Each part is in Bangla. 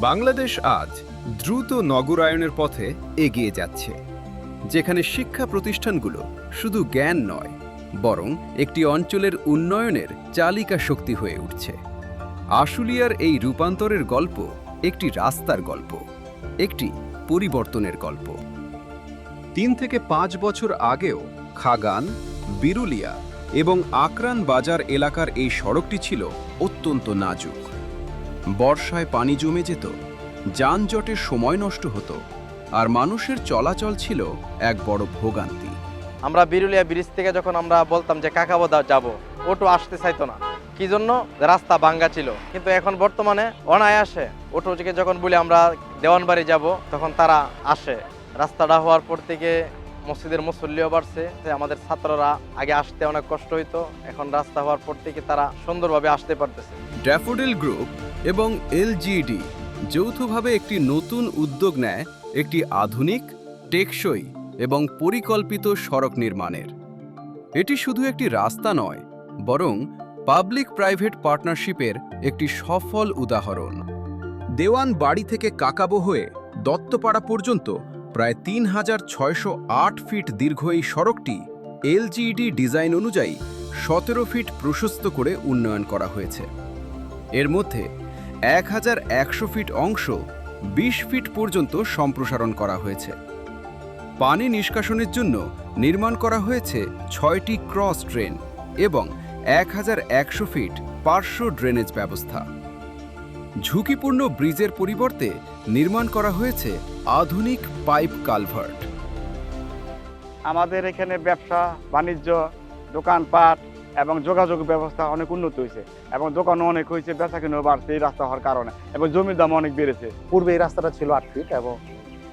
বাংলাদেশ আজ দ্রুত নগরায়নের পথে এগিয়ে যাচ্ছে, যেখানে শিক্ষা প্রতিষ্ঠানগুলো শুধু জ্ঞান নয়, বরং একটি অঞ্চলের উন্নয়নের চালিকা শক্তি হয়ে উঠছে। আশুলিয়ার এই রূপান্তরের গল্প একটি রাস্তার গল্প, একটি পরিবর্তনের গল্প। 3 থেকে 5 বছর আগেও খাগান, বিরুলিয়া এবং আকরান বাজার এলাকার এই সড়কটি ছিল অত্যন্ত নাজুক। বর্ষায় পানি জমে যেত, যানজটের সময় নষ্ট হতো, আর মানুষের চলাচল ছিল এক বড় ভোগান্তি। আমরা বিরুলিয়া ব্রিজ থেকে যখন আমরা বলতাম যে কাকাবোদা যাব, অটো আসতে চাইতো না, কি জন্য? রাস্তা ভাঙ্গা ছিল। কিন্তু এখন বর্তমানে অনায়াসে অটো থেকে যখন বলি আমরা দেওয়ানবাড়ি যাব, তখন তারা আসে। রাস্তাটা হওয়ার পর থেকে মসজিদের মুসল্লিও বাড়ছে। আমাদের ছাত্ররা আগে আসতে অনেক কষ্ট হইতো, এখন রাস্তা হওয়ার পর থেকে তারা সুন্দরভাবে আসতে পারতেছে। ড্যাফোডিল গ্রুপ এবং এলজিডি যৌথভাবে একটি নতুন উদ্যোগ নেয়, একটি আধুনিক, টেকসই এবং পরিকল্পিত সড়ক নির্মাণের। এটি শুধু একটি রাস্তা নয়, বরং পাবলিক প্রাইভেট পার্টনারশিপের একটি সফল উদাহরণ। দেওয়ান বাড়ি থেকে কাকাবো হয়ে দত্তপাড়া পর্যন্ত প্রায় ৩৬০৮ ফিট দীর্ঘ এই সড়কটি এলজিডি ডিজাইন অনুযায়ী ১৭ ফিট প্রশস্ত করে উন্নয়ন করা হয়েছে। এর মধ্যে ১১০০ ফিট অংশ ২০ ফিট পর্যন্ত সম্প্রসারণ করা হয়েছে। পানি নিষ্কাশনের জন্য নির্মাণ করা হয়েছে ৬টি ক্রস ড্রেন এবং ১১০০ ফিট পার্শ্ব ড্রেনেজ ব্যবস্থা। ঝুঁকিপূর্ণ ব্রিজের পরিবর্তে নির্মাণ করা হয়েছে আধুনিক পাইপ কালভার্ট। আমাদের এখানে ব্যবসা বাণিজ্য, দোকানপাট এবং যোগাযোগ ব্যবস্থা অনেক উন্নত হয়েছে এবং দোকানও অনেক হয়েছে, বেচাকেনাও বাড়ছে এই রাস্তা হওয়ার কারণে, এবং জমির দাম অনেক বেড়েছে। পূর্বে এই রাস্তাটা ছিল 8 ফিট এবং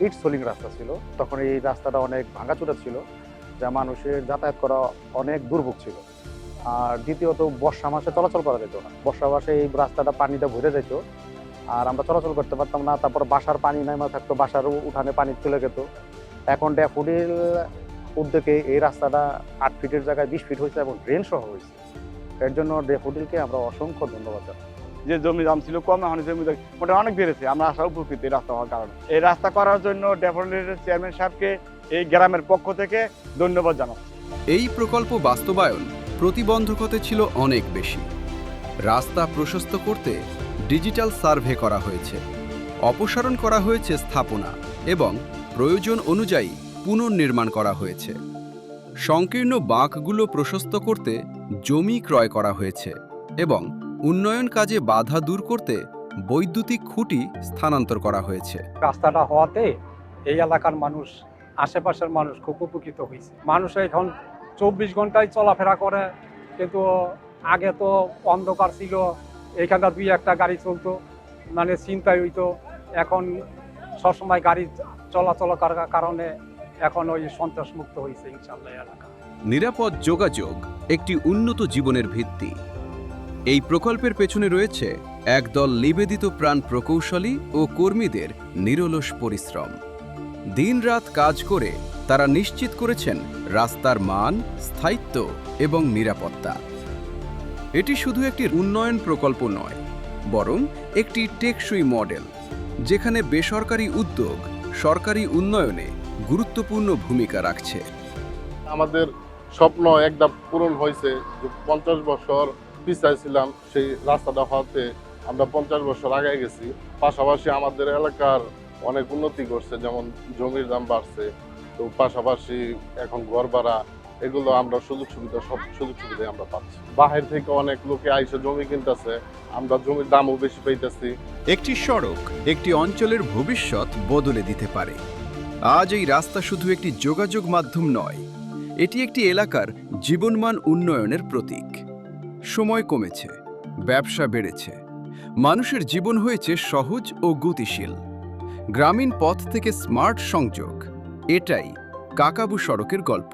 ইট সোলিং রাস্তা ছিল। তখন এই রাস্তাটা অনেক ভাঙাচোরা ছিল, যা মানুষের যাতায়াত করা অনেক দুর্ভোগ ছিল। আর দ্বিতীয়ত বর্ষা মাসে চলাচল করা যেত না। বর্ষা মাসে এই রাস্তাটা পানিতে ভরে যেত আর আমরা চলাচল করতে পারতাম না। তারপর বাসার পানি নামা থাকতো, বাসার উঠানে পানি চলে যেত। এখন ড্যাফোডিল উদ্যোগে এই রাস্তাটা 8 ফিটের জায়গায় 20 ফিট হয়েছে এবং ড্রেন সহ হয়েছে। এর জন্য ড্যাফোডিলকে আমরা অসংখ্য ধন্যবাদ জানাই। যে জমি দাম ছিল কম, এখন জমি মোটা অনেক বেড়েছে। আমরা আশা উপকৃত এই রাস্তা হওয়ার কারণে। এই রাস্তা করার জন্য ড্যাফোডিলের চেয়ারম্যান সাহেবকে এই গ্রামের পক্ষ থেকে ধন্যবাদ জানাচ্ছি। এই প্রকল্প বাস্তবায়ন প্রতিবন্ধকতা ছিল অনেক বেশি। রাস্তা প্রশস্ত করতে ডিজিটাল সার্ভে করা হয়েছে, অপসারণ করা হয়েছে স্থাপনা এবং প্রয়োজন অনুযায়ী পুনর্নির্মাণ করা হয়েছে। সংকীর্ণ বাঁকগুলো প্রশস্ত করতে জমি ক্রয় করা হয়েছে এবং উন্নয়ন কাজে বাধা দূর করতে বৈদ্যুতিক খুঁটি স্থানান্তর করা হয়েছে। রাস্তাটা হওয়াতে এই এলাকার মানুষ, আশেপাশের মানুষ খুব উপকৃত হয়েছে। মানুষ এখন 24 ঘন্টায় চলাফেরা করে, কিন্তু আগে তো অন্ধকার ছিল, এখানটা 2-1টা গাড়ি চলতো, মানে চিন্তাই হইতো। এখন সবসময় গাড়ি চলাচল করার কারণে এখন ওই সন্ত্রাসমুক্ত হয়েছে ইনশাআল্লাহ এলাকা। নিরাপদ যোগাযোগ একটি উন্নত জীবনের ভিত্তি। এই প্রকল্পের পেছনে রয়েছে একদল নিবেদিত প্রাণ প্রকৌশলী ও কর্মীদের নিরলস পরিশ্রম। দিনরাত কাজ করে তারা নিশ্চিত করেছেন রাস্তার মান, স্থায়িত্ব এবং নিরাপত্তা। এটি শুধু একটি উন্নয়ন প্রকল্প নয়, বরং একটি টেকসই মডেল, যেখানে বেসরকারি উদ্যোগ সরকারি উন্নয়নে গুরুত্বপূর্ণ ভূমিকা রাখছে। আমাদের স্বপ্ন একটা পূরণ হয়েছে যে 50 বছর পিছায় ছিলাম, সেই রাস্তাটা হওয়াতে আমরা 50 বছর আগে গেছি। পাশাপাশি আমাদের এলাকার অনেক উন্নতি করছে, যেমন জমির দাম বাড়ছে, তো পাশাপাশি এখন ঘর ভাড়া, এগুলো আমরা সুযোগ সুবিধাই আমরা পাচ্ছি। বাহির থেকে অনেক লোকে আইসে জমি কিনতেছে, আমরা জমির দামও বেশি পাইতেছি। একটি সড়ক একটি অঞ্চলের ভবিষ্যৎ বদলে দিতে পারে। আজ এই রাস্তা শুধু একটি যোগাযোগ মাধ্যম নয়, এটি একটি এলাকার জীবনমান উন্নয়নের প্রতীক। সময় কমেছে, ব্যবসা বেড়েছে, মানুষের জীবন হয়েছে সহজ ও গতিশীল। গ্রামীণ পথ থেকে স্মার্ট সংযোগ, এটাই কাকাবু সড়কের গল্প।